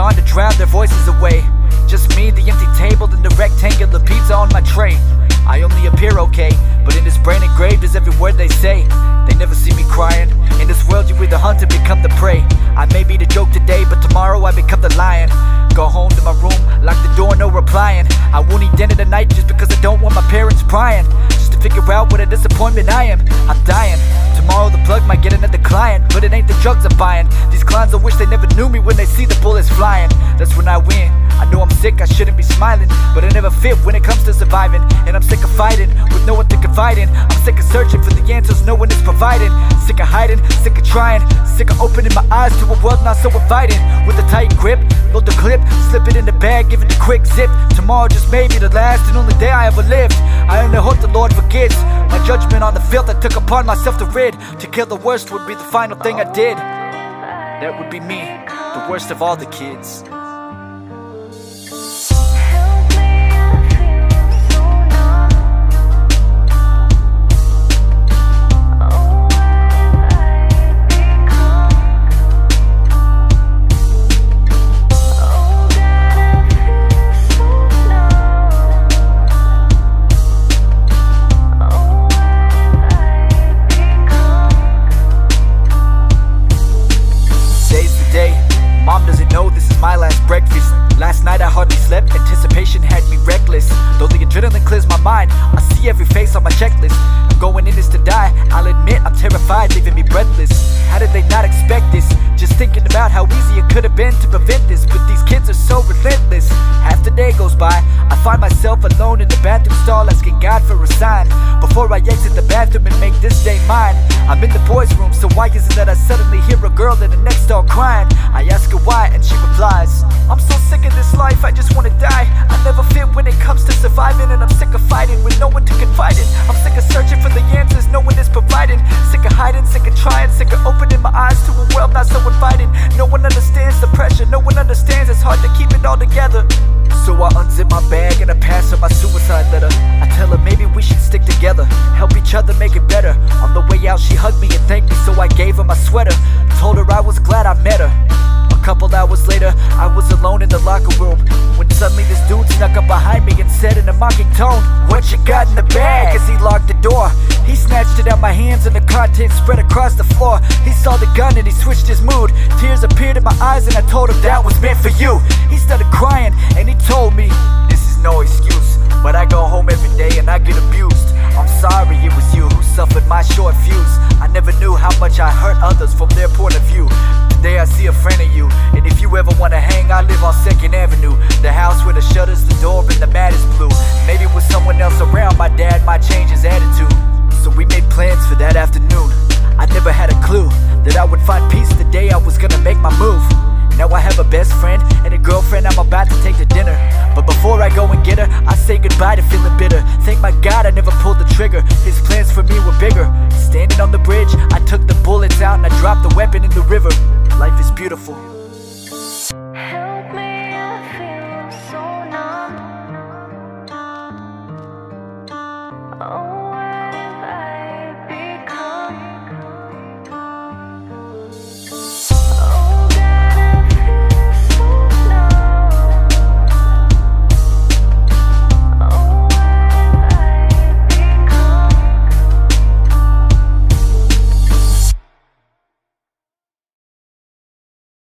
on to drown their voices away. Just me, the empty table, and the rectangular pizza on my tray. I only appear okay, but in this brain engraved is every word they say. They never see me crying. In this world you either hunt or become the prey. I may be the joke today, but tomorrow I become the lion. Go home to my room, lock the door, no replying. I won't eat dinner tonight just because I don't want my parents prying. Just to figure out what a disappointment I am. I'm dying. Tomorrow the plug might get another client, but it ain't the drugs I'm buying. These clowns will wish they never knew me when they see the bullets flying. That's when I win. I know I'm sick, I shouldn't be smiling, but I never fit when it comes to surviving. And I'm sick of fighting with no one to confide in. I'm sick of searching for the answers no one is providing. Sick of hiding, sick of trying, sick of opening my eyes to a world not so inviting. With a tight grip, load the clip, slip it in the bag, give it a quick zip. Tomorrow just may be the last and only day I ever lived. I only hope the Lord forgives my judgment on the filth I took upon myself to rid. To kill the worst would be the final thing I did. That would be me, the worst of all the kids. Mom doesn't know this is my last breakfast. Last night I hardly slept, anticipation had me reckless. Though the adrenaline clears my mind, I see every face on my checklist. I'm going in this to die, I'll admit I'm terrified, leaving me breathless. How did they not expect this? Just thinking about how easy it could have been to prevent this. But these kids are so relentless. Half the day goes by, I find myself alone in the bathroom stall, asking God for a sign before I exit the bathroom and make this day mine. I'm in the boys' room, so why is it that I suddenly hear a girl in the next stall crying? I ask her why, and she replies, I'm so sick of this life, I just wanna die. I never fit when it comes to surviving, and I'm sick of fighting with no one to confide in. I'm sick of searching for the answers no one is providing. Sick of hiding, sick of trying, sick of opening my eyes to a world not so inviting. No one understands the pressure, no one understands it's hard to keep it all together. So I unzip my bag and I pass her my suicide letter. I tell her maybe we should stick together, help each other make it better. On the way out she hugged me and thanked me, so I gave her my sweater. Told her I was glad I met her. A couple hours later, I was alone in the locker room, when suddenly this dude snuck up behind me and said in a mocking tone, what you got in the bag? As he locked the door, he snatched it out my hands and the contents spread across the floor. He saw the gun and he switched his mood. Tears appeared in my eyes and I told him that was meant for you. He started crying and he told me, this is no excuse, but I go home every day and I get abused. I'm sorry it was you who suffered my short fuse. I never knew how much I hurt others from their point of view. Today I see a friend of you, and if you ever wanna hang, I live on 2nd Avenue. The house where the shutters, the door, and the mat is blue. Maybe with someone else around, my dad might change his attitude. So we made plans for that afternoon. I never had a clue that I would find peace the day I was gonna make my move. Now I have a best friend and a girlfriend I'm about to take to dinner. But before I go and get her, I say goodbye to feeling bitter. Thank my God I never pulled the trigger, his plans for me were bigger. Standing on the bridge, I took the bullets out and I dropped the weapon in the river. Life is beautiful.